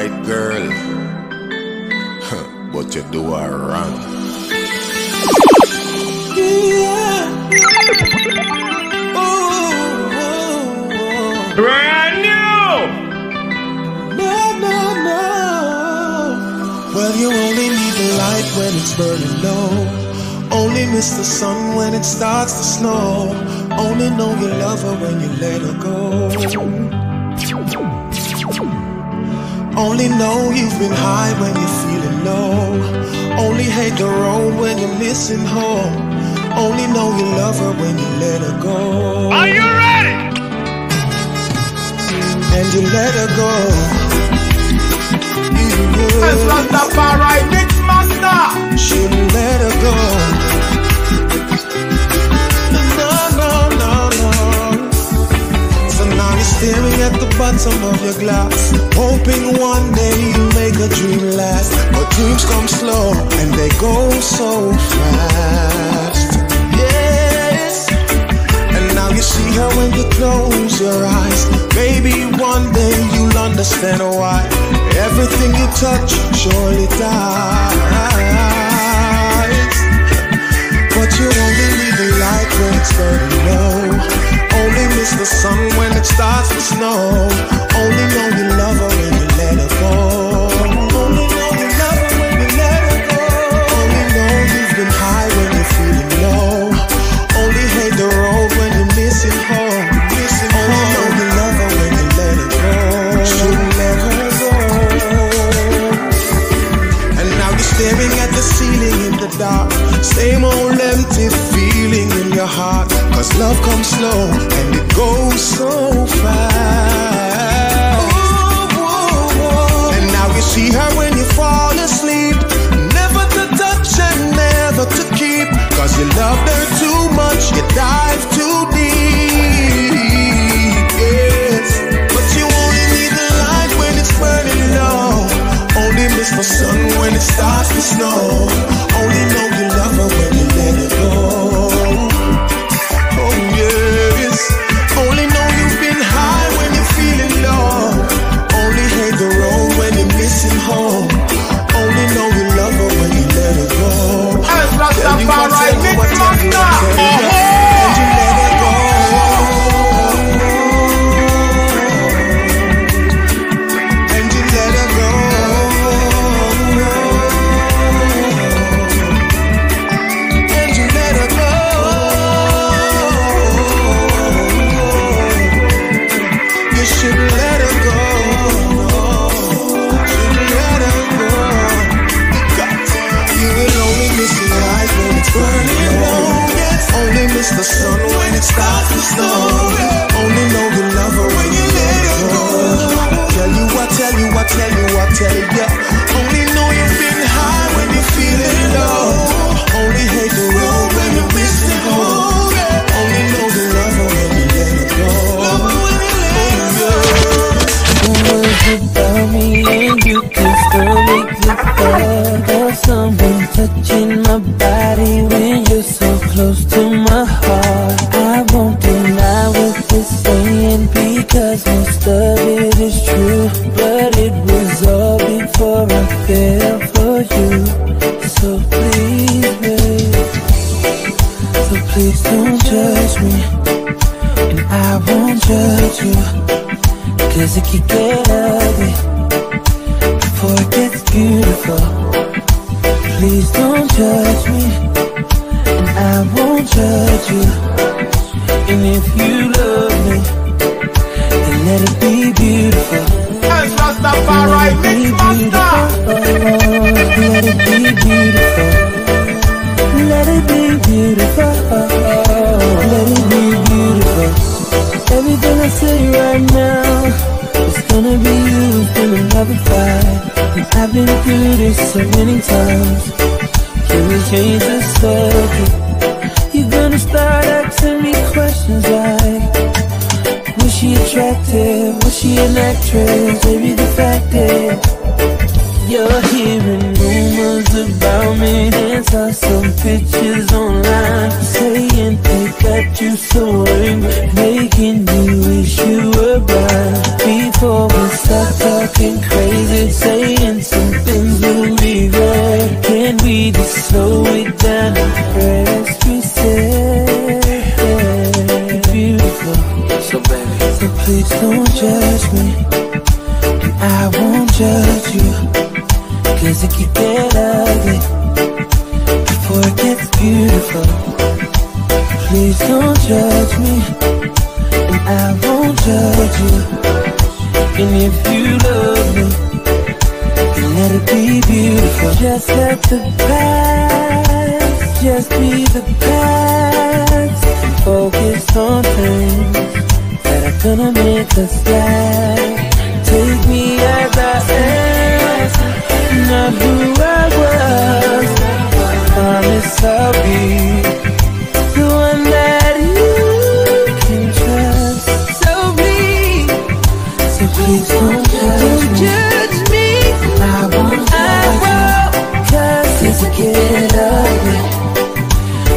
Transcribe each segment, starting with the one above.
right, girl, but you do her wrong. Yeah. Brand new! No. Well, you only need the light when it's burning low. Only miss the sun when it starts to snow. Only know you love her when you let her go. Only know you've been high when you're feeling low. Only hate the road when you're missing home. Only know you love her when you let her go. Are you ready? And you let her go. It's not the right mix master. Shouldn't let her go. No. So now you're staring at the bottom of your glass, hoping one day you make a dream last. But dreams come slow and they go so fast. Yes. And now you see her when you close your eyes. Maybe one day you'll understand why everything you touch surely dies. But you only need the light when it's burning low. Only miss the sun when it starts to snow. Only know you love her when you let her go. Only know you love her when you let her go. Only know you've been high when you're feeling low. Only hate the road when you're missing home. Only know you love her when you let her go. Shouldn't let her go. And now you're staring at the ceiling in the dark. Same old empty feeling in your heart. Cause love comes slow and it goes so fast. And now you see her when you fall asleep. Never to touch and never to keep. Cause you loved her too much, you dive too deep. Yes. But you only need the light when it's burning low. Only miss the sun when it starts to snow. Only know you love her when you let her go. Oh yes. Only know you've been high when you're feeling low. Only hate the road when you're missing home. Only know you love her when you let her go. Tell you what, tell you what, tell you what, tell you what, and you let her go. And you let her go. And you let her go. You should let her go. Should let her go. You will only miss the light when it's burning low. Only miss the sun when it starts to snow. Only know you love her when you let her go. Tell you what, tell you what, tell you what, tell you. Only know you've been high when you're feeling low. Only hate the road when you're missing home. Only know you love her when you let her go. Words about me and you can still make it better. There's someone touching my body when you're so close to my heart. I won't deny what they're saying because most of it is true. But it was all before I fell for you. So please, babe, so please don't judge me, and I won't judge you. Cause it can get ugly before it gets beautiful. Please don't judge me, and I won't judge you. And if you love me, then let it be beautiful. It's not the right mix master. Let it be beautiful. Let it be beautiful. Let it be beautiful. Everything I say right now, it's gonna be used in another fight. And I've been through this so many times. Can we change the subject? You're gonna start asking me questions like, was she attractive? Was she an actress? Maybe the fact is you're hearing rumors about me and saw some pictures online saying they got you so angry, making you wish you were blind. Before we start talking crazy, we're saying some things we'll regret. Can we just slow it down and press reset? You're beautiful, so baby, so please don't judge me, and I won't judge you, 'cause it can get ugly before it gets beautiful. Please don't judge me, and I won't judge you. And if you love me, then let it be beautiful. Just let the past just be the past, and focus on things that are gonna make us laugh. Take me as I am, not who I was. I promise I'll be the one that you can trust. So please don't judge me. I won't, 'cause it's get ugly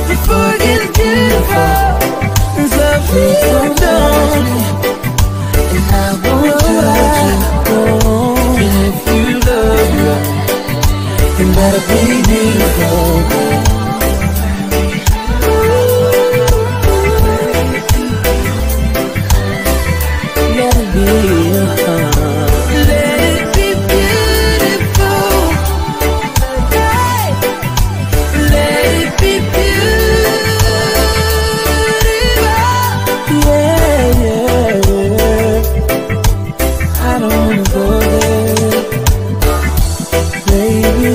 before it gets beautiful. So please don't judge me, and I won't judge you. And if you love me, then let it be beautiful. Let it be, let it be beautiful. Let it be beautiful. Yeah, yeah. I don't wanna go there, baby.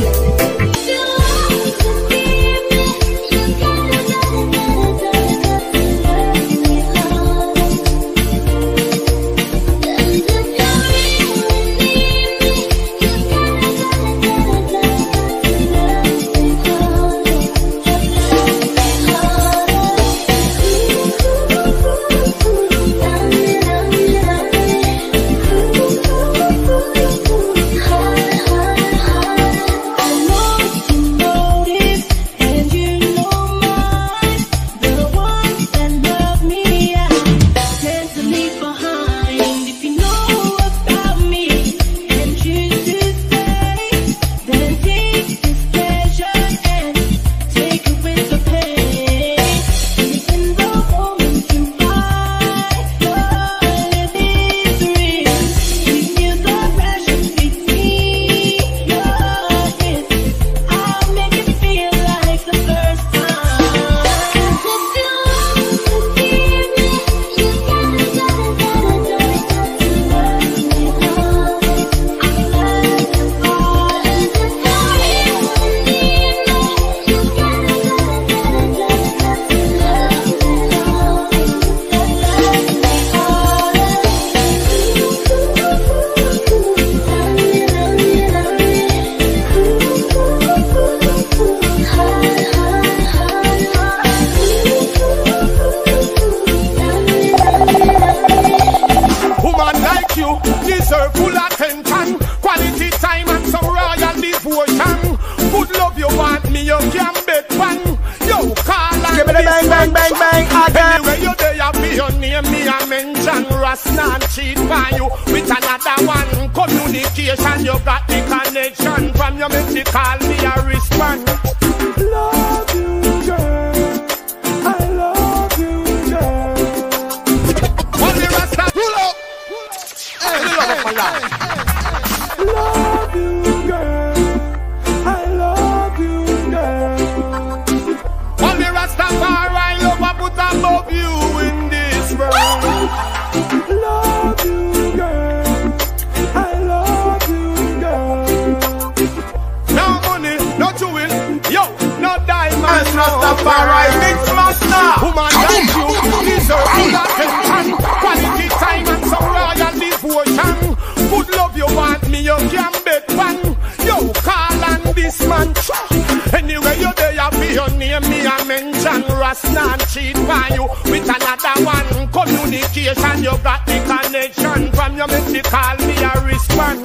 Communication, you got the connection. From your make me call me a wristband.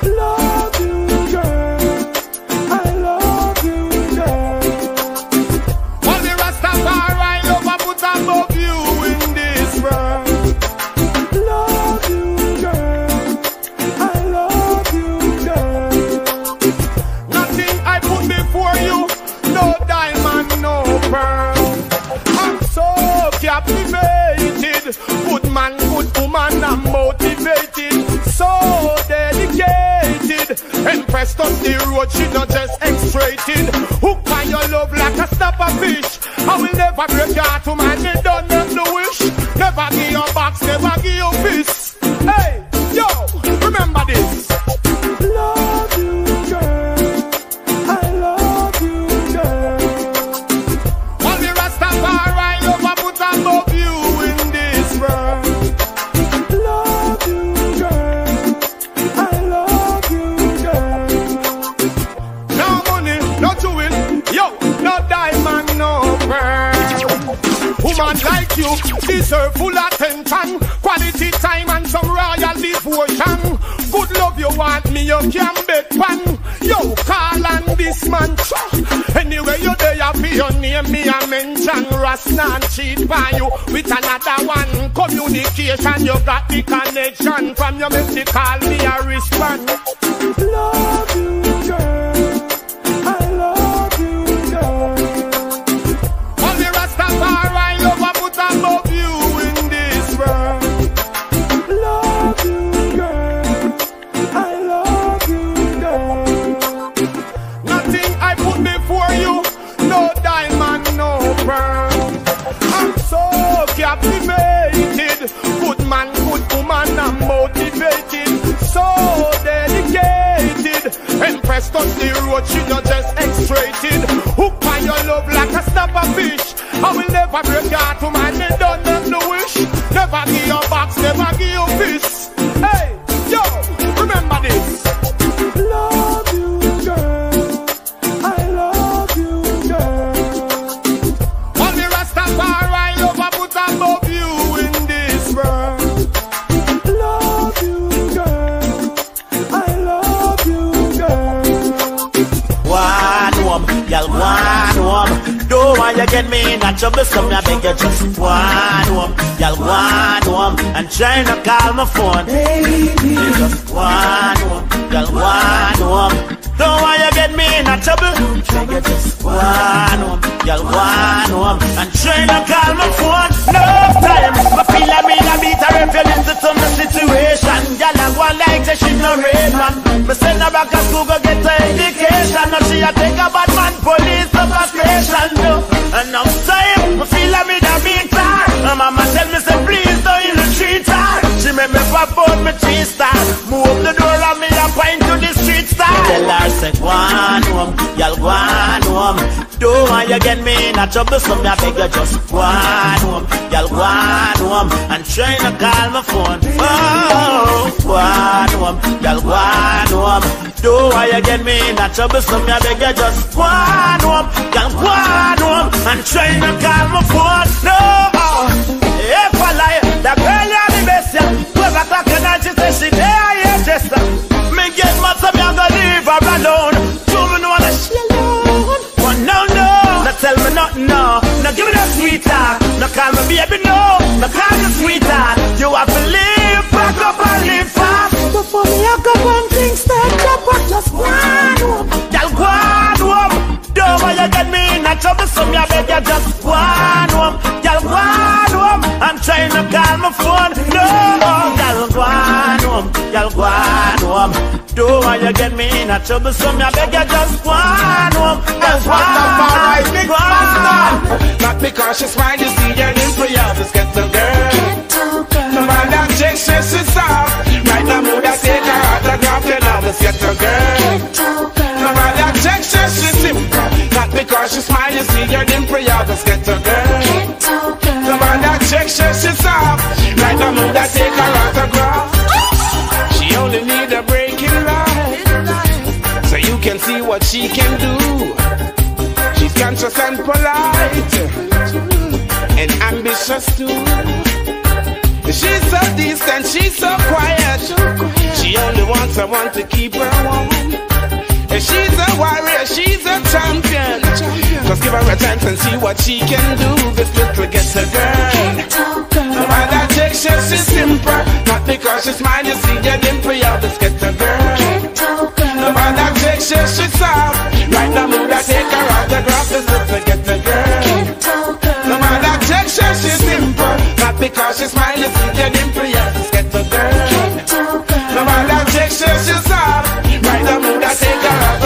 Love you, girl. I love you, girl. All the Rastafari love I put above you in this world. Love you, girl. I love you, the road, she not just X-rated. Hook on your love like a snapper fish. I will never break your heart to man, they don't make no wish. Never give your box, never give your fist. Hey, yo, remember this. Love you, girl. I love you, girl. All the Rastafari love I put above you in this world. Love you, girl. I love you, girl. No money, no jewel, yo, no diamond, no pearl. Woman like you deserve full attention, quality time and some royal devotion. Good love you want me, you can bet pan. Yo, call on this man. Anyway, you there, you be your name, me a mention. Rasta and cheat by you with another one. Communication, you got the connection. From your message, call me a respond. Love you, girl. I love you, girl. All the Rastafari love I put above you in this world. Love you, girl. I love you, girl. Nothing I put before you, no diamond, no pearl. I'm so captivated. Good man, good woman, I'm motivated. So dedicated. Empress touch the road, she not just X-rated. Hook on your love like a snapper fish. I will never break your heart to man, they don't make no wish. Never give your box, never give your fist. Hey, yo, remember this. Love you, girl. I love you, girl. All the Rastafari love I put above you in this world. Love you, girl. I love you, girl. One woman, y'all one woman. Don't want you get me in a trouble, so me I beg you just one woman. Y'all one woman, and trying to call my phone. Baby, just one woman, y'all one woman. Don't want you get me in a trouble, beg you just one woman. Y'all one woman, and trying to call my phone. No time, I feel like me a beat her if you listen to my situation. Y'all have one like say she no rain man. Me send her back to school go get her education. Now she a take a bad man police to the station. And now time, I feel like me da beat her. And mama tell me say please don't you treat her. She make me pop out me 3-star. Move the door and me a point to the street star. Tell her say one home, y'all one home. Don't want you get me in a trouble, so me a beg you just one home, y'all one home. And trying to call my phone. Oh, one home, y'all one home. Don't want you get me in a trouble, so me a beg you just one home, y'all one home. And trying to call my phone. No, if I lie, that girl you the best, yeah. 12 o'clock at night she say she there, yeah, just me get mad, so me a go leave her alone. Two me know that she alone. One no, no tell me nothing, no. No give me that sweet talk. No call me baby, no. No call me sweetheart. You have to live, back up and live fast. Before me I go one thing, step up, but just one home. Y'all one home. Don't want you get me in a trouble, so me I beg you just one home. Y'all one home. I'm trying to call my phone. No, y'all one home. Y'all one home. Don't want you get me in a trouble, so me I beg you just one home. That's what the alright, big master. Not because she smile, you see your name for you. Just get the girl. No matter check, she's off. Right now, mood I take her autograph, you know, just get the girl. No matter check, she's simple. Not because she smile, you see your name for you. Just get the girl. No matter check, she's off. Right now, mood I take her autograph. She only need a break in life, so you can see what she can do. She's conscious and polite, and ambitious too. She's so distant, she's so quiet. She only wants someone to keep her warm. She's a warrior, she's a champion. Just give her a chance and see what she can do. This little gets a girl. No matter check, she's simple. Not because she smile, you see your dimple, you just get a girl. No matter check, she's soft. Right now, mood I take her autograph. This little get a girl. No matter check, she's simple. Not because she smile, you see your dimple, you just get a girl. No matter check, she's soft. Right now, mood I take her autograph.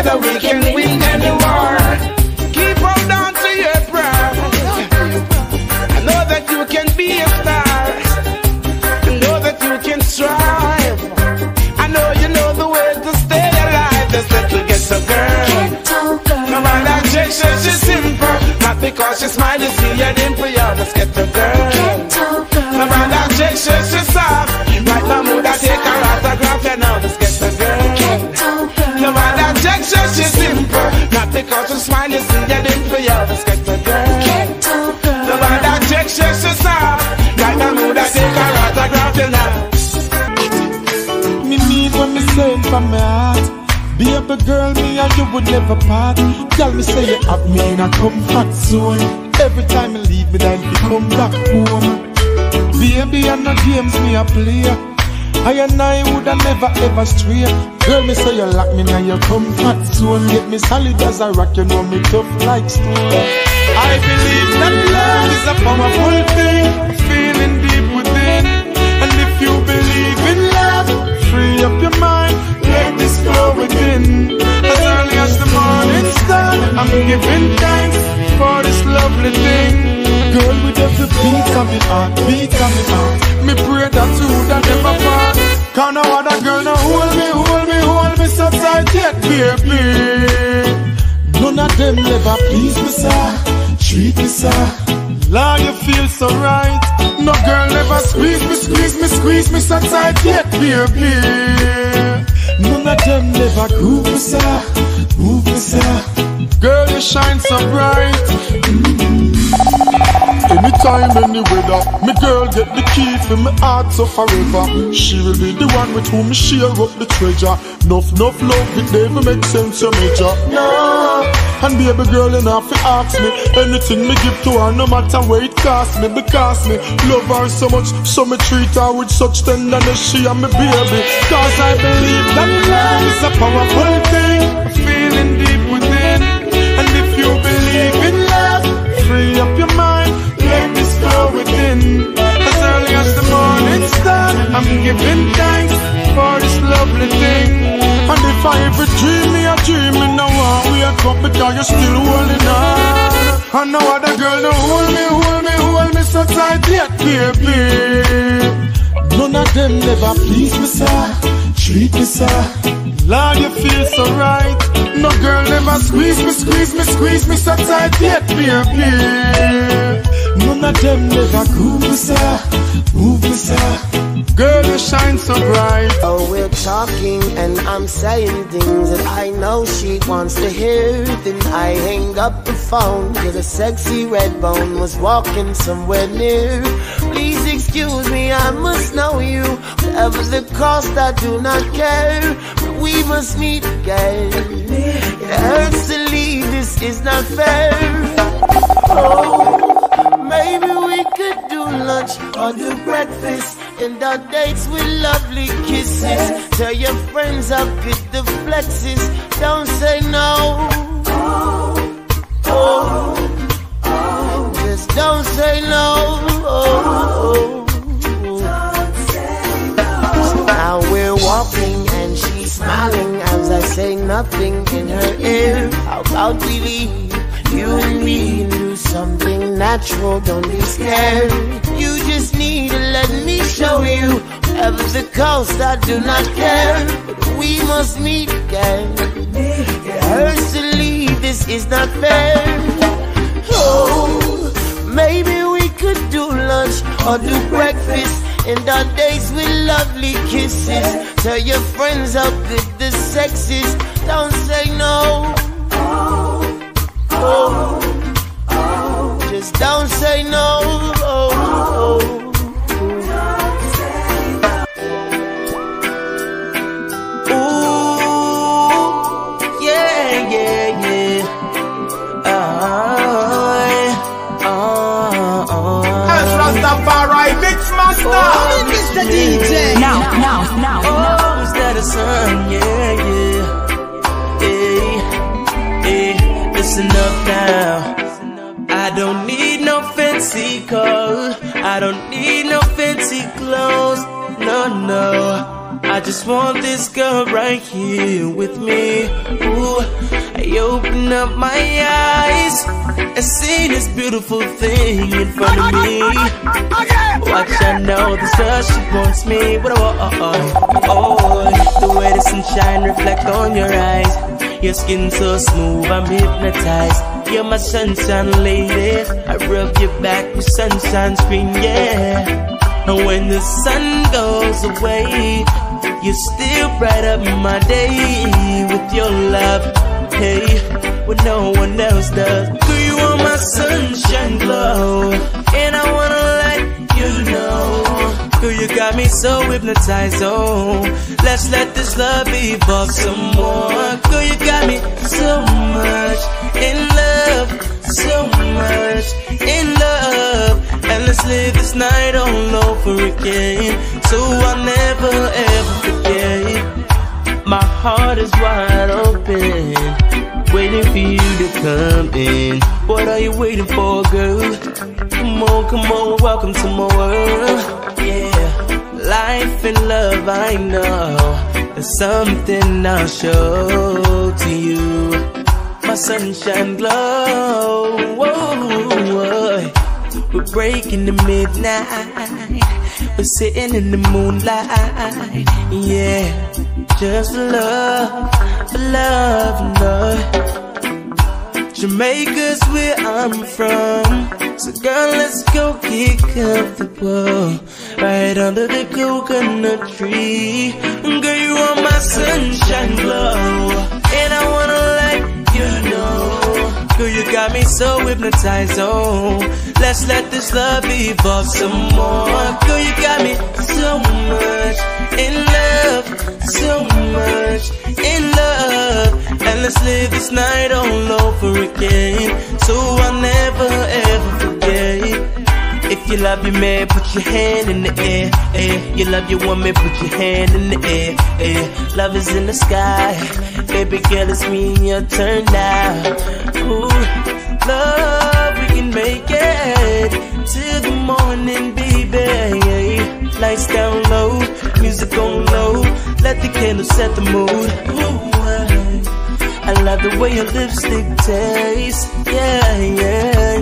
together we can win any war. Keep hold on to your pride. I know that you can be a star. I know that you can strive. I know you know the way to stay alive. This little ghetto girl. No matter Jason, she's simple. Not because she smile, you see her dimple. You're this ghetto girl. No matter Jason, she's soft. Right now, mood I take her autograph. You know this ghetto girl. No matter Jason, she's simple. Not because she smile, you see her dimple. You're this ghetto girl. No matter Jason, she's soft. Right now, mood I take her autograph. You know. Me mean when me say it from my heart. Baby girl, me and you would never part. Tell me say you have me in a comfort zone. Every time you leave me, then you come back home. Baby, and no games me a play. I and I woulda never ever stray. Girl, me say you lock me in your comfort zone. Get me solid as a rock, you know me tough like stone. I believe that love is a powerful thing, feeling deep within. And if you believe in love, free up your mind, let this flow within. As early as the morning star, I'm giving thanks for this lovely thing. Girl, with every beat coming on, beat coming on, me pray that you that never part. Can't no other girl no hold me so tight yet, baby. None of them never please me, sir. Treat me, sir. Lord, you feel so right. No girl never squeeze me so tight yet, baby. None of them never groove me, sir. Move me, sir. Girl, you shine so bright. Anytime, any weather, me girl get the key for me heart so forever. She will be the one with whom me share up the treasure. Enough love, it never make sense to major. No. And baby girl, you know fi ask me anything me give to her, no matter what it cost me. Because me love her so much, so me treat her with such tenderness. She and me baby. Cause I believe that love is a powerful thing, feeling deep within. And if you believe in love, free up your mind, let this flow within. As early as the morning star, I'm giving thanks for this lovely thing. And if I ever dream me a dream, me now I wake up because you're still holding on. And no other girl no hold me so tight yet, baby. None of them never please me, sir. Treat me, sir. Lord, you feel so right. No girl never squeeze me so tight yet, baby. None of them never groove me, sir. Move me, sir. Girl, you shine so bright. Oh, we're talking and I'm saying things that I know she wants to hear. Then I hang up the phone till the sexy red bone was walking somewhere near. Please excuse me, I must know you. Whatever the cost, I do not care. But we must meet again. It hurts to leave, this is not fair. Oh, maybe we could do lunch or do breakfast. And our dates with lovely kisses. Tell your friends how good the flex is. Don't say no. Just don't say no. So now we're walking and she's smiling as I say nothing in her ear. How about we leave, you and me, and do something natural? Don't be scared. You just need to let me show you. Whatever the cost, I do not care. But we must meet again. It hurts to leave, this is not fair. Oh, maybe we could do lunch or do breakfast. And our days with lovely kisses. Tell your friends how good the sex is. Don't say no. Just don't say no. Rastafari mix master, Mr. DJ. Now. Oh, is that a song? Yeah. Listen up now. I don't need no fancy car. I don't need no fancy clothes. No. I just want this girl right here with me. Ooh, I open up my eyes and see this beautiful thing in front of me. Watch, I know this girl, she wants me. Oh, the way the sunshine reflect on your eyes. Your skin so smooth, I'm hypnotized. You're my sunshine lady. I rub your back with sunshine screen, yeah. And when the sun goes away, you still bright up my day with your love, hey, when no one else does. Girl, you are my sunshine glow, and I wanna let you know. Girl, you got me so hypnotized, oh, let's let this love evolve some more. Girl, you got me so much in love, so much in love. And let's live this night all over again, so I'll never ever forget. My heart is wide open, waiting for you to come in. What are you waiting for, girl? Come on, welcome to my world. Yeah, life and love, I know, there's something I'll show to you. My sunshine glow, whoa. We're breaking the midnight, we're sitting in the moonlight, yeah. Just love, love. Jamaica's where I'm from, so girl, let's go get comfortable right under the coconut tree. Girl, you are my sunshine glow, and I wanna let you know. Girl, you got me so hypnotized, oh, let's let this love evolve some more. Girl, you got me so much in love, so much in love. And let's live this night all over again, so I'll never ever forget. If you love your man, put your hand in the air, air. You love your woman, put your hand in the air, air. Love is in the sky, baby girl, it's me and your turn now. Ooh, love, we can make it till the morning, baby. Lights down low, music on low, let the candle set the mood. Ooh, I love the way your lipstick tastes, yeah.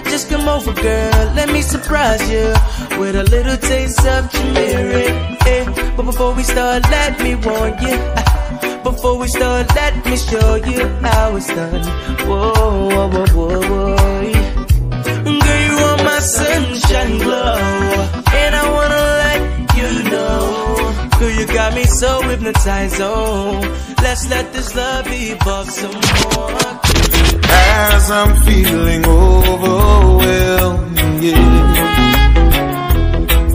Just come over, girl, let me surprise you with a little taste of turmeric, eh. But before we start, let me warn you. Before we start, let me show you how it's done. Whoa. Girl, you are my sunshine glow, and I wanna let you know. Girl, you got me so hypnotized, oh, let's let this love evolve some more. As I'm feeling overwhelmed, yeah,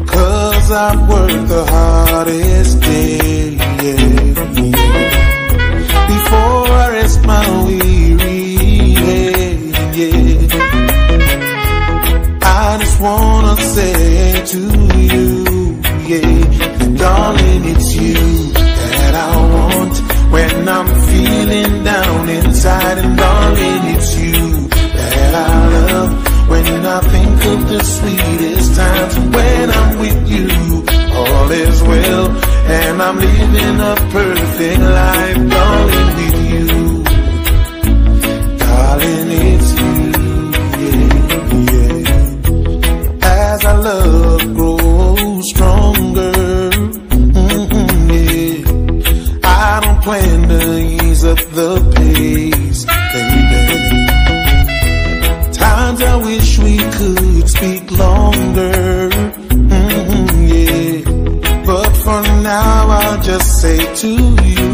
'cause I've worked the hardest day, yeah. Before I rest my weary head, yeah, I just wanna say to you, yeah, darling, it's you that I want when I'm feeling down inside. And darling, it's you that I love when I think of the sweetest times. When I'm with you, all is well, and I'm living a perfect life, darling, with you. Darling, it's you, yeah. As our love grows stronger, I don't plan to ease up the pace, baby. Times I wish we could speak longer, yeah. But for now I'll just say to you,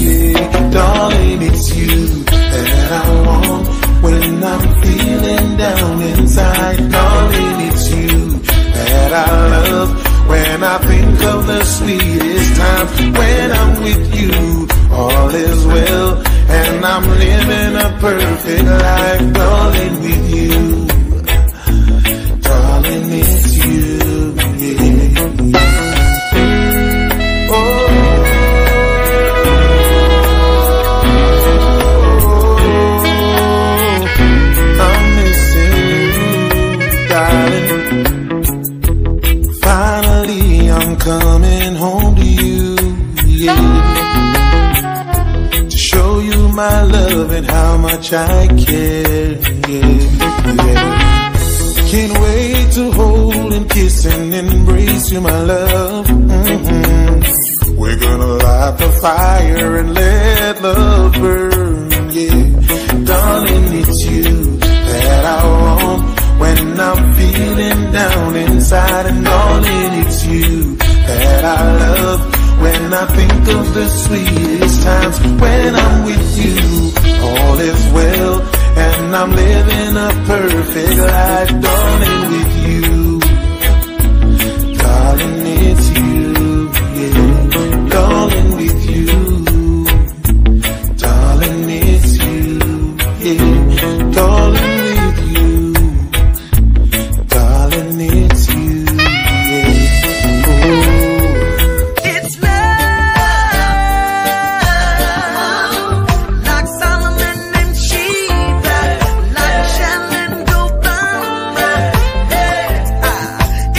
yeah, darling, it's you that I want when I'm feeling down inside. Darling, it's you that I love when I think of the sweetest time. When I'm with you, all is well, and I'm living a perfect life, darling, with you. Darling, it's you, yeah. Oh, I'm missing you, darling. Finally, I'm coming home my love and how much I care. Can't wait to hold and kiss and embrace you, my love. We're gonna light the fire and let love burn, yeah. Darling, it's you that I want when I'm feeling down inside. And darling, it's you that I love when I think of the sweetest times. When I'm with you, all is well, and I'm living a perfect life. Darling, with you, darling, it's you, yeah. Darling, with you, darling, it's you, yeah. Darling, with you, darling, it's you, yeah. Oh. It's love, like Solomon and Sheba, like Shell and Gobama.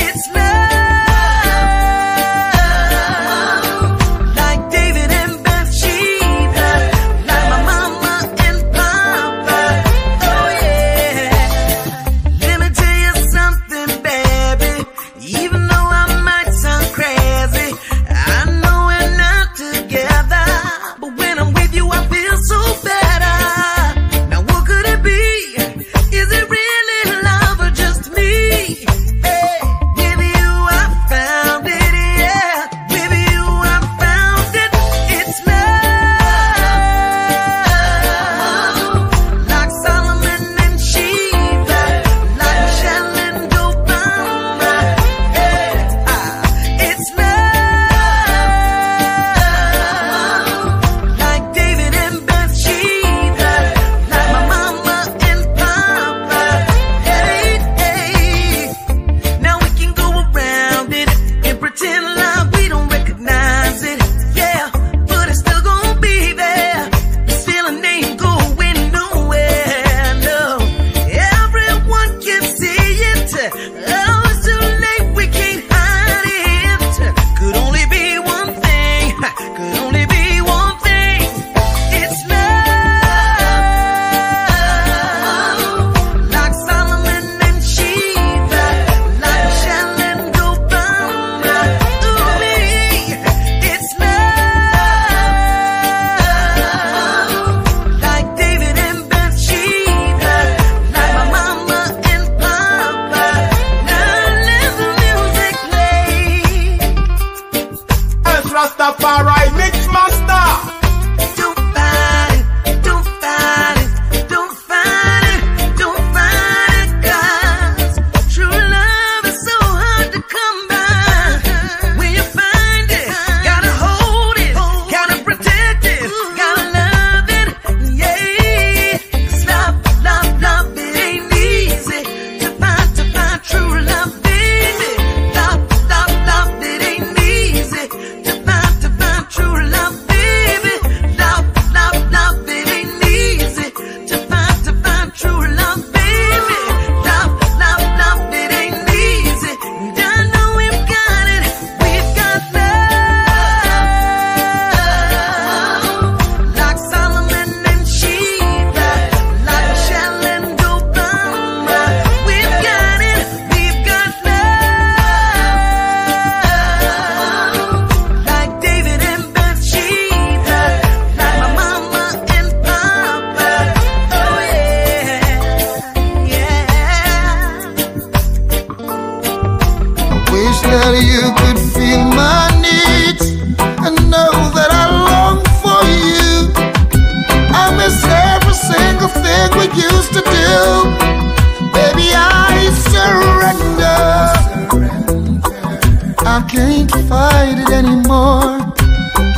It's love, like David and Bathsheba, like my mama and papa. Oh yeah. Let me tell you something, baby. Even though I might sound crazy, I know we're not together, but when I'm with you, I feel so better. Now what could it be? Is it really love or just me? Hey, with you I found it, yeah. With you I found it. It's love, like Solomon and Sheba, like Shell and Gobama. It's love, like David and Bathsheba, like my mama and papa. Hey, hey. Now we can go around it and pretend like we don't recognize it. Yeah, but it's still gonna be there. This feeling ain't going nowhere, no. Everyone can see it. Oh, it's too late, we can't hide it. Could only be one thing. Could only be one thing. It's love, like Solomon and Sheba, like Shell and Gobama. Ooh, me. It's love, like David and Bathsheba, like my mama and papa. Now let the music play. As Rastafari Mix Master. Don't fight it, don't fight it, don't fight it, don't fight it, 'cause true love is so hard to come by. When you find it, gotta hold it, gotta protect it, gotta love it, yeah. 'Cause love, it ain't easy to find true love, baby. Love, it ain't easy to find true love, baby. Love, it ain't easy to find true love, baby. Love, it ain't easy. And I know we've got it. We've got love, like Solomon and Sheba, like Shell and Gobama. We've got it. We've got love, like David and Bathsheba, like my mama and papa. Oh yeah, yeah. I wish that you could feel my needs and know that I long for you. I miss every single thing we used to do. Baby, I surrender. I can't fight it anymore.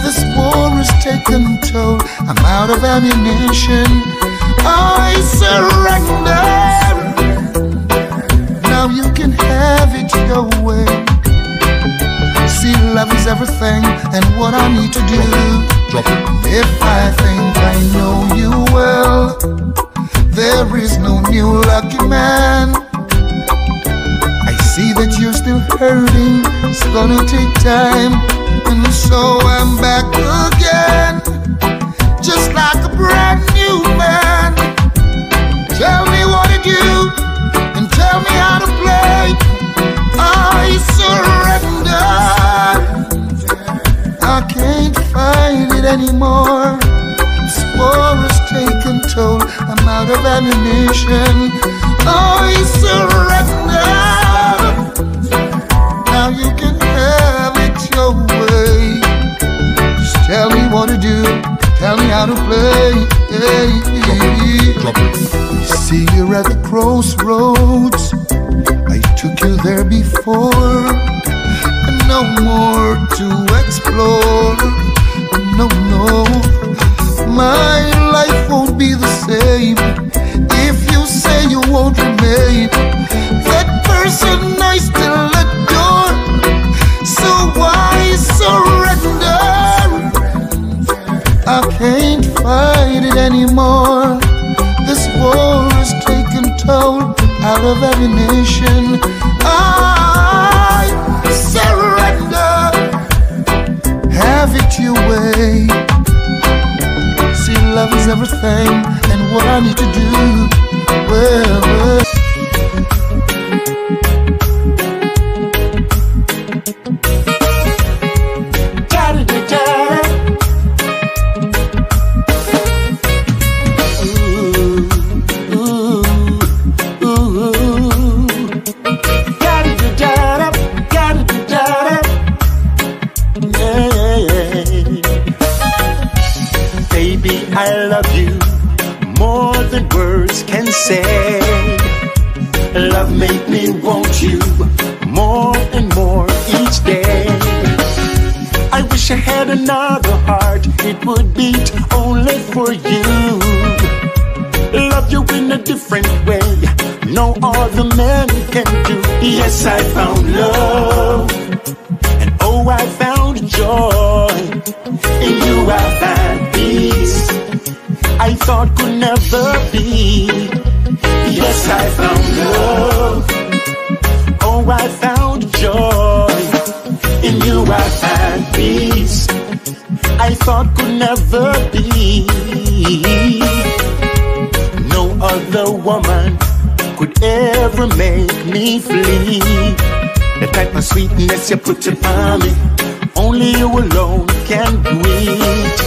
This war has taken toll. I'm out of ammunition. I surrender. Now you can have it your way. See, love is everything and what I need to do. If I think I know you well, there is no new lucky man. I see that you're still hurting. It's gonna take time, and so I'm back again, just like a brand anymore. This war has taken toll. I'm out of ammunition. I surrender. Now you can have it your way. Just tell me what to do. Tell me how to play. See, you're at the crossroads. I took you there before, and no more to explore. No, no, my life won't be the same if you say you won't remain. That person I still adore, so why surrender? I can't fight it anymore. This war has taken toll. Out of ammunition, I surrender. Have it your way. See, love is everything, and what I need to do, well. Love make me want you more and more each day. I wish I had another heart, it would beat only for you. Love you in a different way, no other man can do. Yes, I found love, and oh, I found joy. In you I found peace I thought could never be. Yes, I found love. Oh, I found joy. In you I found peace I thought could never be. No other woman could ever make me flee. The type of sweetness you put upon me, only you alone can do it.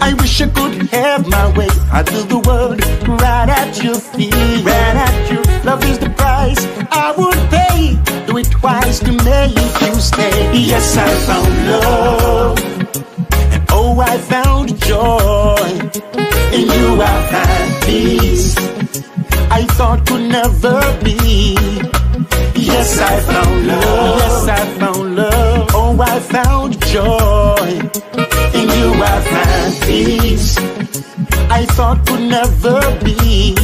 I wish I could have my way. I do the world right at your feet, right at your feet. Love is the price I would pay. Do it twice to make you stay. Yes, I found love, and oh, I found joy. In you I found peace I thought could never be. Yes, I found love. Yes, I found love. Oh, I found joy. In you I found peace I thought could never be.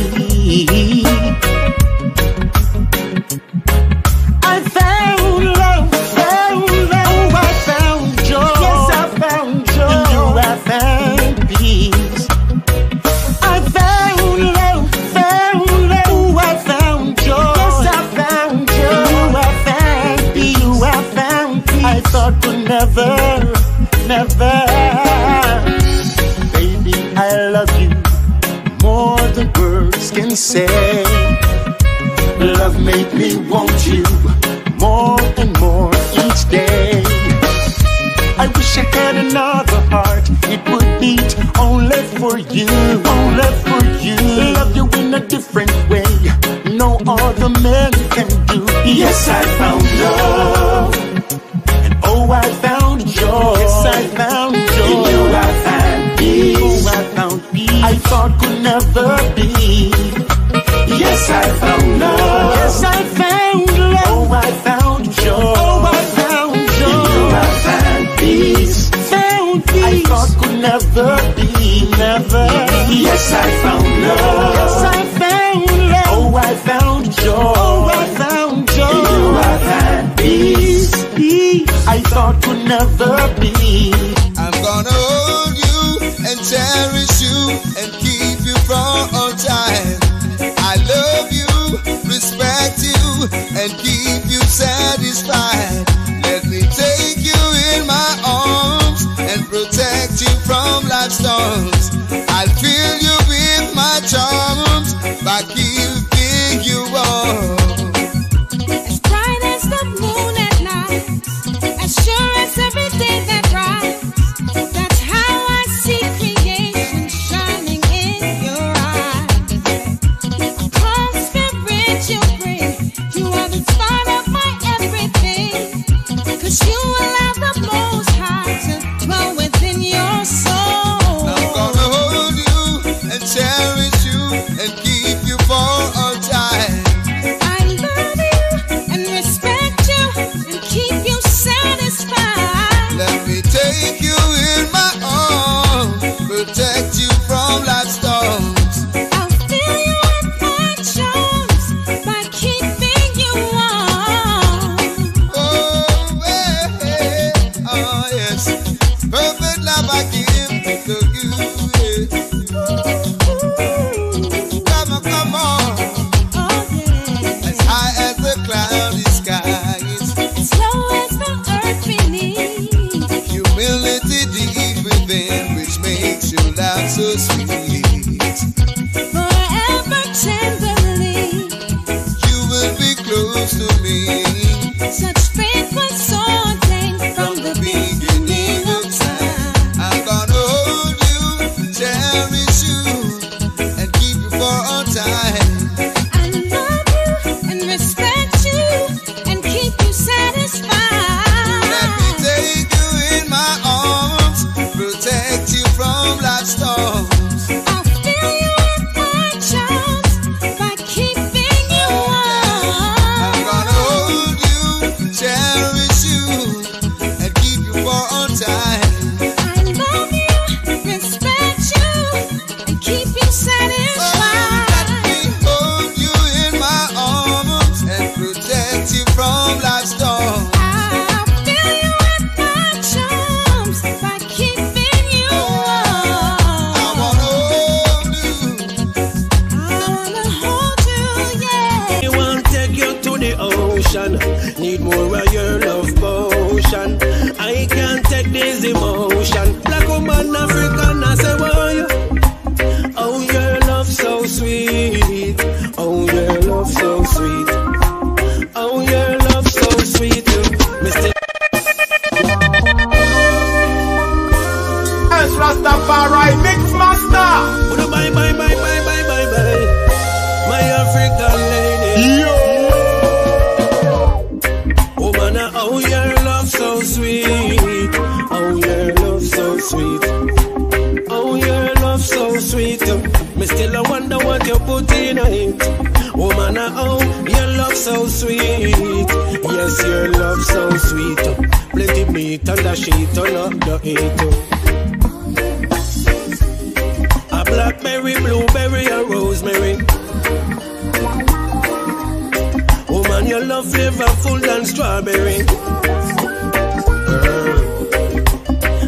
I found love, found love. Oh, I found joy. Yes, I found joy. In you I found peace I found love, found love. Oh, I found joy. Yes, I found joy. In you I found peace. You I found peace I thought could never. Baby, I love you more than words can say. Love made me want you more and more each day. I wish I had another heart, it would beat only for you, only for you. Love you in a different way, no other man can do. Yes, I found love, and oh, I found joy. Yes, I found joy. In you I found peace. Oh, I found peace I thought could never be. Yes, I found love. Yes, I found love. Oh, I found joy. Oh, I found joy. In you I found peace. Found peace I thought could never be. Never. Yes, I found love. Yes, I found love. Oh, I found joy. Oh, I found joy. In you I found peace. I thought could never be. I'm gonna hold you and cherish you and keep you for all time. I love you, respect you, and keep you satisfied. Let me take you in my arms and protect you from life's storms. I'll fill you with my charms by keeping you warm. As bright as the moon at night, as sure as every day that rise, that's how I cherish you and keep you for all time. I love you and respect you and keep you satisfied. Let me take you in my arms, protect you from life's storms. I'll fill you with my charms by keeping you warm. Oh, hey, oh yes, perfect love I give to you. Come on, come on, Oh yeah. as high as the cloudy skies. Slow as the earth beneath. Humility deep within, which makes your love so sweet. Forever tenderly. You will be close to me. Such faith was so ordained from the beginning of time. I'm gonna hold you, cherish you, and keep you for all time. I love you and respect you and keep you satisfied. Let me take you in my arms, protect you from life's storms. I'll fill you with my charms by keeping you I'm warm. gonna hold you, cherish you, and keep you for all time. I love you, respect you, and keep you satisfied. Let me hold you in my arms and protect you from life's storms. I'll fill you with my charms by keeping you warm. I wanna hold you. I wanna hold you, yeah. I want to take you to the ocean. Need more of your love potion. I can't take this emotion. Black woman, African, I say, why? Oh, your love so sweet. Oh, your love so sweet. Oh, your love so sweet. Mr. Yes, Rastafari Mix Master. Bye, bye, bye, bye, bye, bye, bye. My African lady. Yo. Oh, man, oh, your love so sweet. Oh, your love so sweet. Oh, your love so sweet. Me still I wonder what you put in it. Oh, man, oh, your love so sweet. Yes, your love so sweet. Plenty meat on the sheet, turn up the heat. A blackberry, blueberry, and rosemary. Oh man, your love flavorful than strawberry.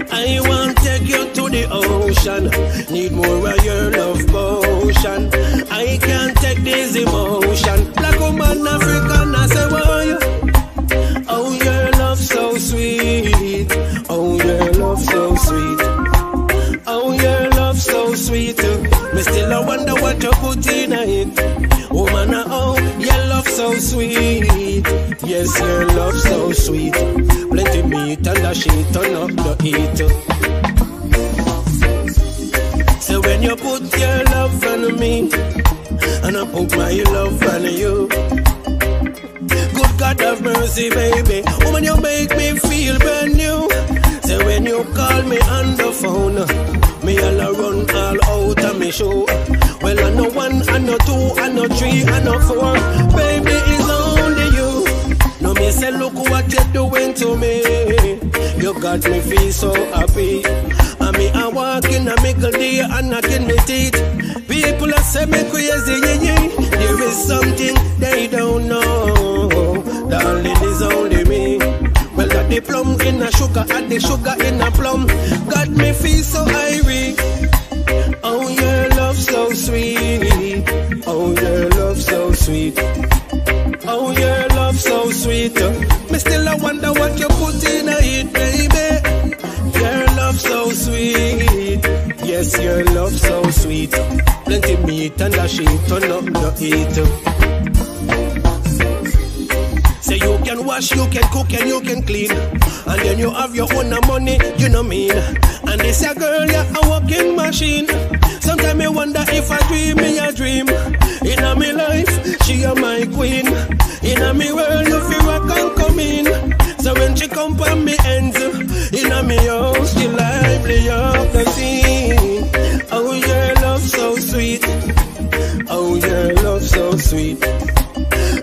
I want to take you to the ocean. Need more of your love potion. I can't take this emotion. Black woman, African, I say, why? Oh, your love so sweet. Oh, your love so sweet. Oh, your love so sweet. Me still I wonder what you put in it. Oh man, oh, your love so sweet. Yes, your love so sweet. Plenty meat and the sheet, turn up the heat. So when you put your love on me, and I put my love on you. Good God have mercy, baby. Oh man, you make me feel brand new. So when you call me on the phone, me all run all out of me show. Well, I know one, I know two, I know three, I know four. Baby, it's only you. No, me say, look what you're doing to me. You got me feel so happy. And me I walk in a middle day and knocking me teeth. People are say me crazy, yeah, yeah. There is something they don't know. Darling, it's only me. Well, got the plum in a sugar, and the sugar in a plum. Got me feel so irie. Oh, your love so sweet. Oh, your love so sweet. Oh, your love so sweet. Me still I wonder what you put in it, baby. Your love so sweet. Yes, your love so sweet. Plenty meat and the sheet, turn up the heat. Say you can wash, you can cook, and you can clean. And then you have your own money, you know mean. And this a girl, yeah, a walking machine. Sometimes I wonder if I dream, me a dream. In a me life, she a my queen. In a me world, you feel I can come in. So when she come on me ends, in a me house, she lively up the scene. Oh, your love so sweet. sweet. Oh, your love so sweet.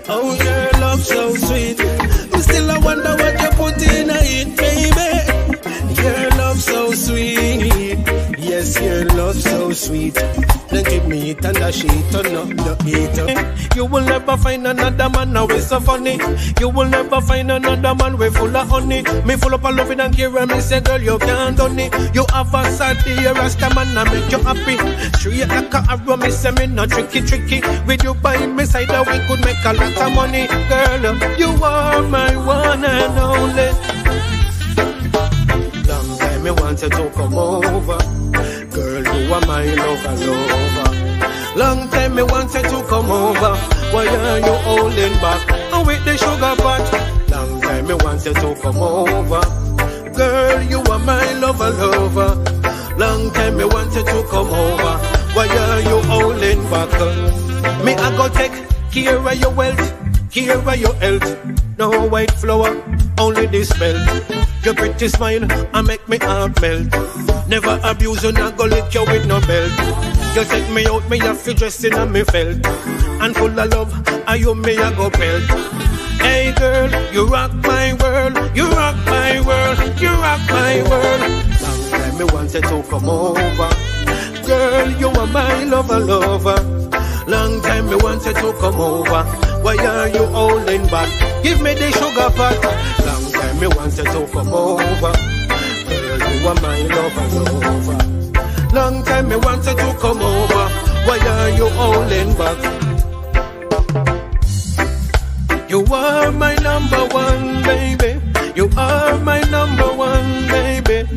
Oh, your love so sweet. Still I wonder what you put in it, baby. Your love so sweet. Yes, your love so sweet. Then give me it and dash it on the eater. You will never find another man now it's so funny. You will never find another man way full of honey. Me full up of loving and care and me say girl you can't done it. You have a sad day, rasta man and make you happy. Straight like a arrow, me say me not tricky. With you by my side we could make a lot of money. Girl, you are my one and only. Long time me wanted to come over. Girl, you are my lover. Long time me wanted to come over. Why are you holding back? And with the sugar pot. Long time me wanted to come over. Girl, you are my lover. Long time me wanted to come over. Why are you holding back? Me I go take care of your wealth, care of your health. No white flower, only this belt. Your pretty smile, I make me heart melt. Never abuse you, not go lick you with no belt. You take me out, me have to dress in a me felt. And full of love, I you me a go pelt. Hey girl, you rock my world, you rock my world, you rock my world. Long time me wanted to come over. Girl, you are my lover. Long time me wanted to come over. Why are you holding back? Give me the sugar pot. Long time me wanted to come over. Girl, you are my lover. Long time me wanted to come over. Why are you holding back? You are my number one, baby. You are my number one, baby.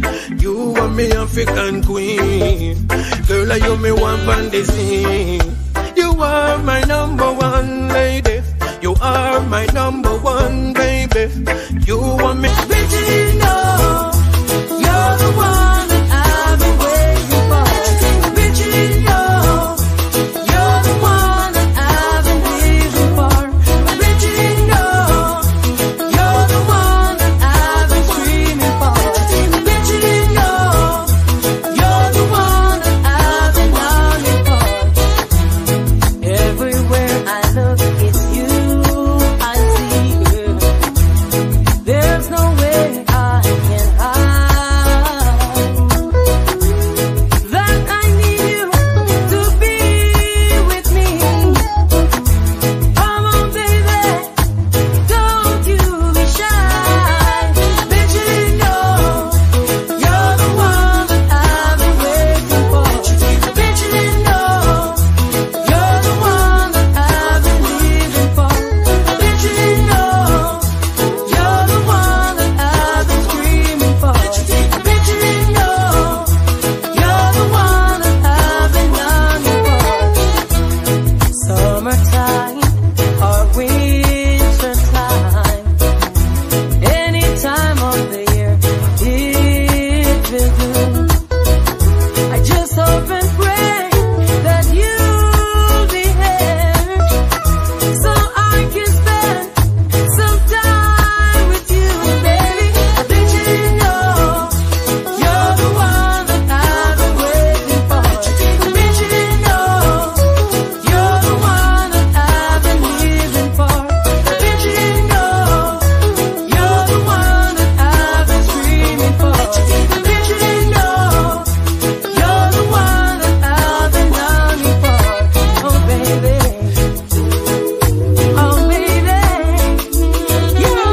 You are me African queen. Girl, you me one on the scene. You are my number one, lady. You are my number one, baby. You are me. Regina, you're the one that I've been waiting for. Regina, you're the one that I've been waiting for. Regina, you're the one that I've been screaming for. Regina, you're the one that I've been longing for. Everywhere I look, it's you I see. There's no way I can hide that I need you to be with me. Come on, baby, don't you be shy. Regina, you're the one that I've been waiting for. Regina, you're the one that I've been living for. Regina, you're the one that I've been screaming for. Regina, you're the one that I've been longing for. Summertime or winter time, any time of the year, it will do. I just hope and pray that you'll be here, so I can spend some time with you, baby. Regina, you're the one that I've been waiting for. Regina, you're the one that I've been living for. Regina, you're the one that I've been screaming for. Regina, you're the one that I've been longing for. Oh baby, oh baby,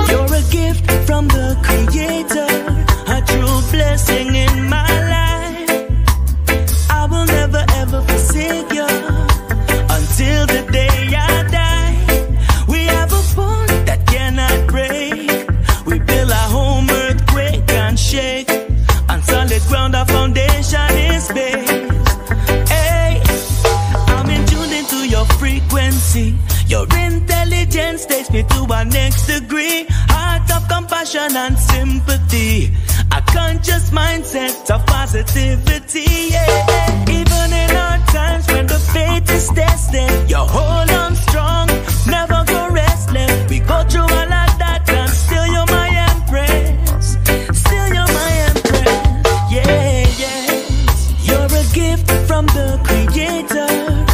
You're a gift from the Creator, a true blessing in my life. I will never ever forsake you until the day I die. We have a bond that cannot break. We build a home, earthquake and shake. On solid ground, our foundation is based. Hey, I'm in tune into your frequency. Your intelligence takes me to our next degree. Heart of compassion and sympathy. A conscious mindset of positivity. Yeah. Even in our times when the faith is tested, you hold on strong, never go restless. We go through all of that and still you're my empress. Still you're my empress. Yeah, yeah. You're a gift from the Creator,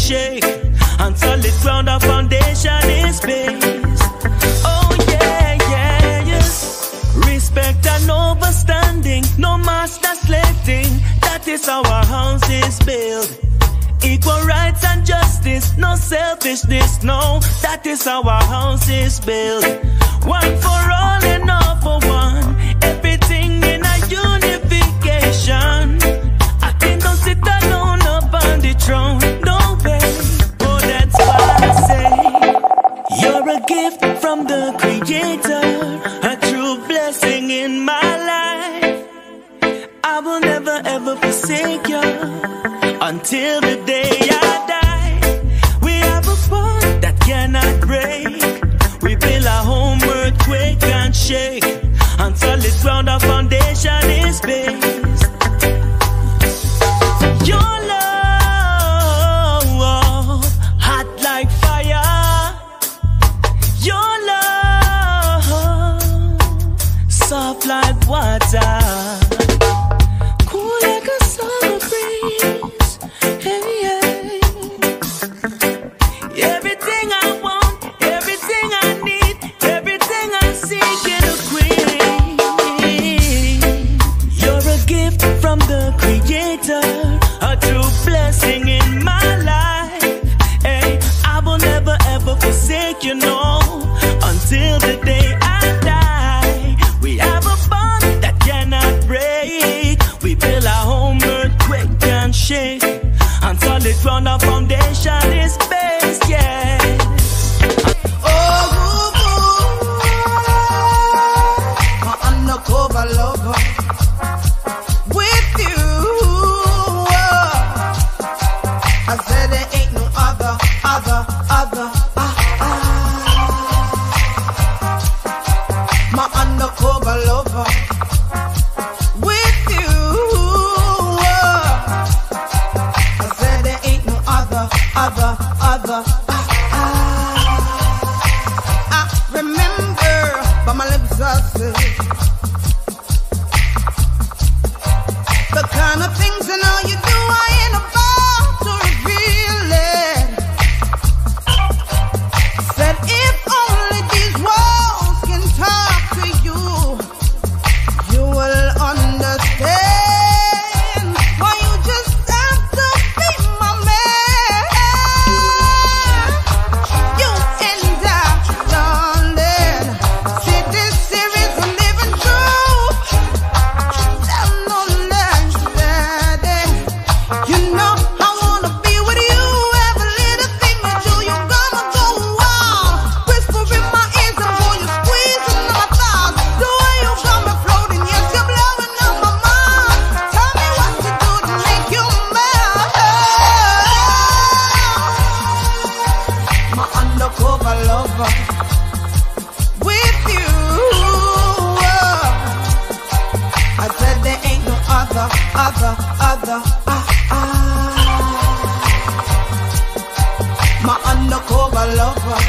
shake until the ground of foundation is based. Oh yeah, yeah, yes. Respect and overstanding, no master slating. That is how our house is built. Equal rights and justice, no selfishness, no. That is how our house is built. One for all and all for one. Everything in a unification. I can don't sit alone up on the throne. No way. Oh, that's why I say you're a gift from the Creator, a true blessing in my life. I will never ever forsake you until the day I die. We have a bond that cannot break. We build a home, earthquake and shake until the ground of foundation is based. Your love, hot like fire. Your love, soft like water. Cool like a summer breeze. Hey, hey. Everything I want, everything I need, everything I seek in a queen. You're a gift from the Creator, a true blessing in my life. Hey, I will never ever forsake you, no, until the day I die. We have a bond that cannot break. We build our home, earthquake and shake until the ground of foundation is based, yeah. My undercover lover, with you, I said there ain't no other. My undercover lover, with you, I said there ain't no other. I remember by my lips I said the kind of things you know you do, I ain't about to reveal it. Said if only these walls can talk to you, you will understand why you just have to be my man. You and I, darling, see this series I'm living through. Tell no lies, daddy. You know I wanna be with you. Every little thing you do, you gonna go wild. Whisper in my ears and boy, you squeezing on my thighs. The way you got me floating, yes, you're blowing up my mind. Tell me what to do to make you mad. My undercover lover, with you, I said there ain't no other. My undercover lover,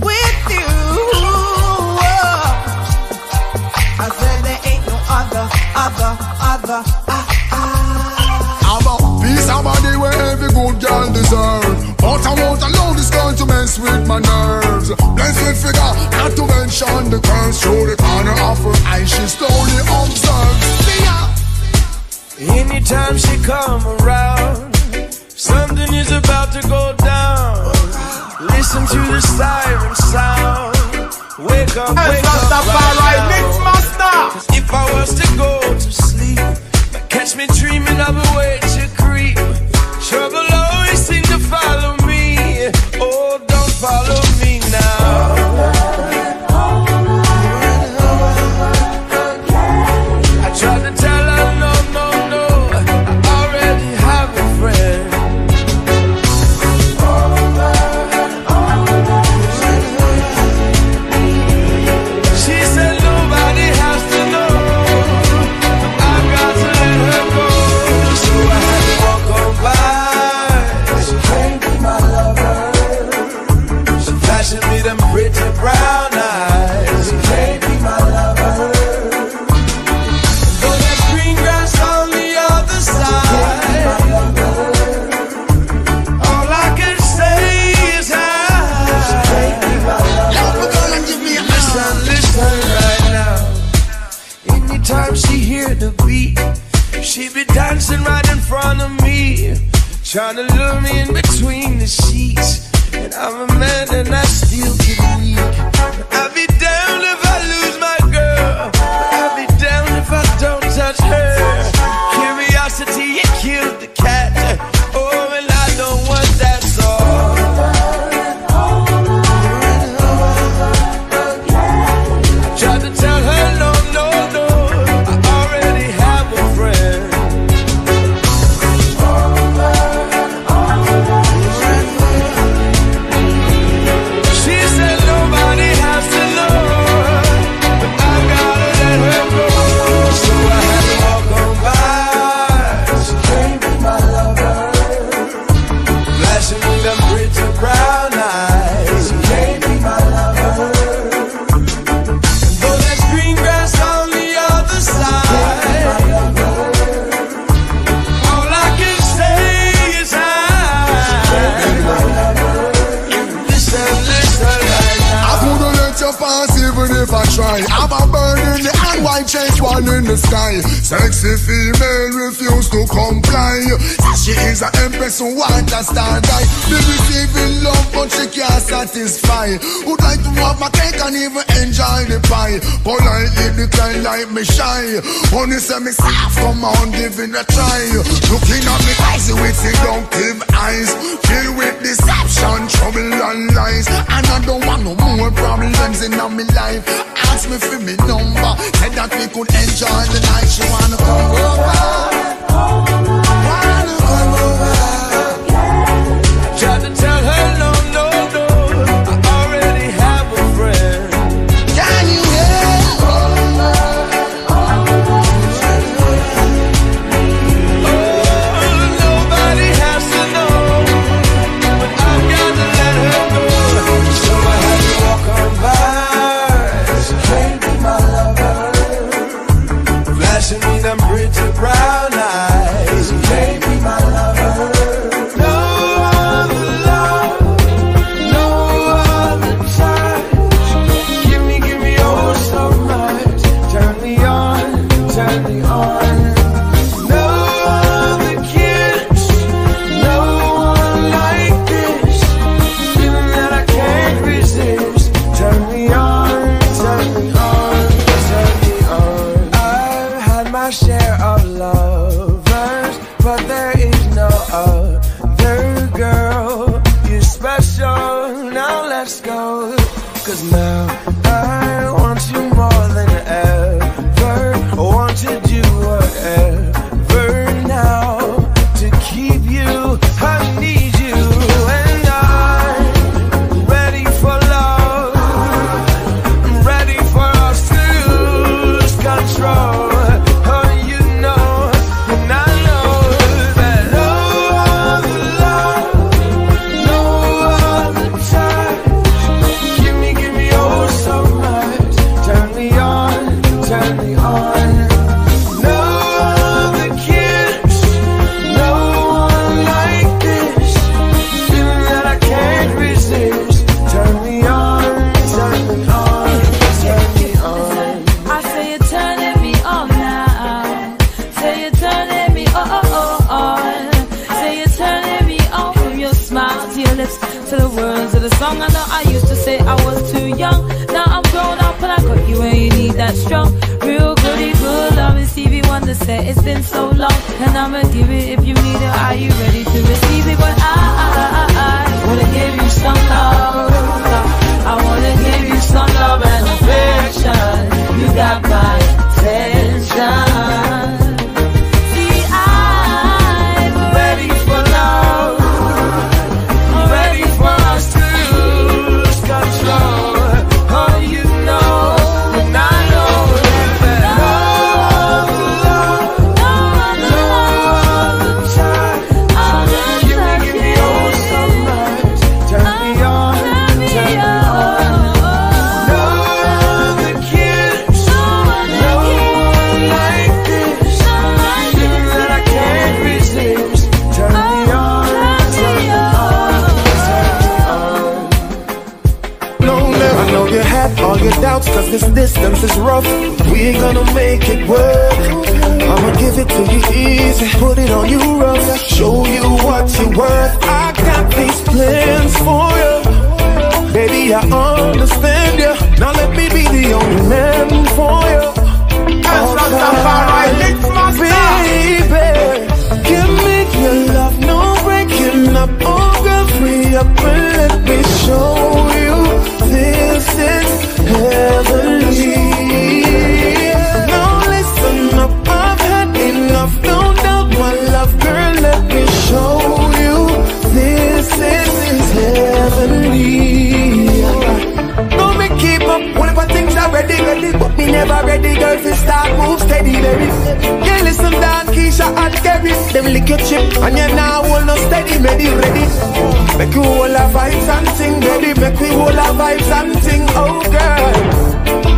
with you, I said there ain't no other. I'm a piece of body where every good girl deserves. But I won't allow this girl to mess with my nerves. Blessed with figure, not to mention the curves. Through the corner of her eye, she slowly observes me. Anytime she come around, something is about to go down. Listen to the siren sound. Wake up, wake up, Mix Master. 'Cause if I was to go to sleep, catch me dreaming of a way to creep. Trouble always seem to follow me. Oh, don't follow me now. I tried to tell her no, I already have a friend. trying to lure me in between the sheets. And I'm a man and I still get weak. I'll be down if I lose my girl, but I'll be down if I don't touch her. Curiosity, it killed the cat. Oh, and I don't want that song. I tried to tell her no, no, no, I already have a friend. She said nobody has to know, but I gotta let her go. So I had to walk on by. She can't be my lover, flashing me them pretty brown eyes. She can't be my lover, though there's green grass on the other side. All I can say is listen, listen right now. I couldn't let you pass even if I try. I'm a bird in the hand, white change one in the sky. Sexy female refuse to comply. She is an empress who wants a star guy. Be receiving love but she can't satisfy. Would like to have my cake and even enjoy the pie. Politely decline like me shy. Only say me soft, come on, give it a try. Looking at me eyes with seductive eyes, filled with deception, trouble and lies. And I don't want no more problems in my life. Ask me for me number, said that we could enjoy the night. She wanna come over, wanna come over. Tried to tell her no, no, no, I already have a friend. Can you hear? Nobody has to know, but I've got to let her go. So I had to walk on by. She can't be my lover, flashing me them pretty brown eyes. She can't be my lover. No other love, no other touch. Give me oh so much. Turn me on, turn me on. No other kiss, no one like this. Feeling that I can't resist. Turn me on, turn me on, turn me on. I've had my share of lovers, but there is no other girl. You're special, now let's go. 'Cause now I want you more than ever. I want to do whatever now to keep you. I need you, and I'm ready for love. I'm ready for us to lose control. Oh, you know, and I know that no other love, no other touch. Give me oh so much. Turn me on, turn me on. No other kiss, no one like this. Feeling that I can't resist. Turn me on, turn me on, turn me on. I say you're turning me on now. Say you're turning me on. Say you're turning me on from your smile to your lips to the words of the song. I know I used to say I was too young. Now I'm grown up and I got you when you need that strong, real goody good love. And Stevie Wonder said it's been so long, and I'ma give it if you need it. Are you ready to receive it? But I wanna give you some love. I wanna give you some love and affection. You got my attention. See, I'm ready for love. I'm ready for us to lose control. Oh, you know, and I know that no other love, no other touch. Give me all your doubts, cause this distance is rough. We gonna make it work. I'ma give it to you easy, put it on you rough, show you what you're worth. I got these plans for you, baby, I understand you. Now let me be the only man for you. Baby, give me your love, no breaking up. Oh girl, free up and let me show you this is heavenly. Now listen up, I've had enough. Don't doubt my love, girl, let me show you this is heavenly. Don't me keep up, whenever things are ready, but me never ready, girl, if you start move steady, baby. Yeah, listen down, Keisha and Kerry, them lick your chip, and you now hold no steady, ready. Make you all our vibes and sing, baby, make we all our vibes and sing, oh girl.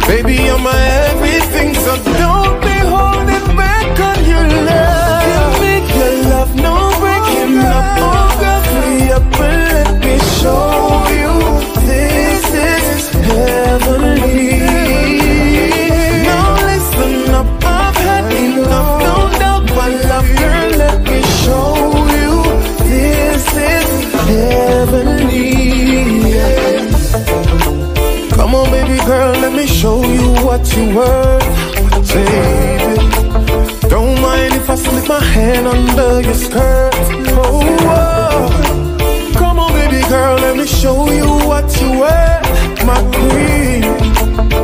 Baby, you're my everything, so don't be holding back on your love. Give me your love, no breaking up, oh girl, free up and let me show you this is heavenly. Now listen up, I've had enough. Don't doubt my love, girl, let me show you this is heavenly. Come on, baby girl, let me show you what you're worth, baby. Don't mind if I slip my hand under your skirt. Oh, come on, baby girl, let me show you what you're worth, my queen.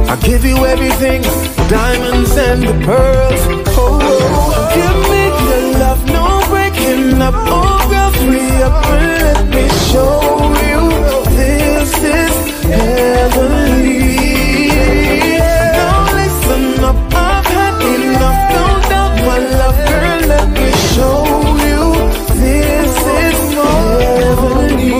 I give you everything, diamonds and the pearls. Oh, give me your love, no breaking up. Oh, girl, free up and let me show you this is heavenly. Now listen up, I've had enough. Don't doubt my love, girl, let me show you this is heavenly.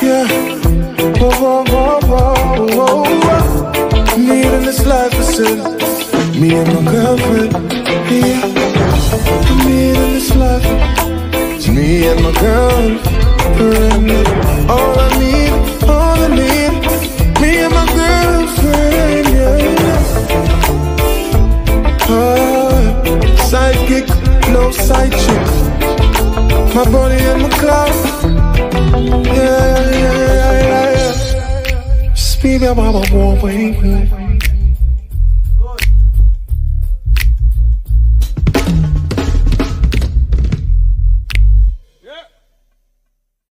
Yeah. Me and my girlfriend, yeah. Me in this life, it's me and my girlfriend. All I need, me and my girlfriend, yeah. Sidekick, no side chick. My body and my cloud, yeah. Speed up, I'm a warm way.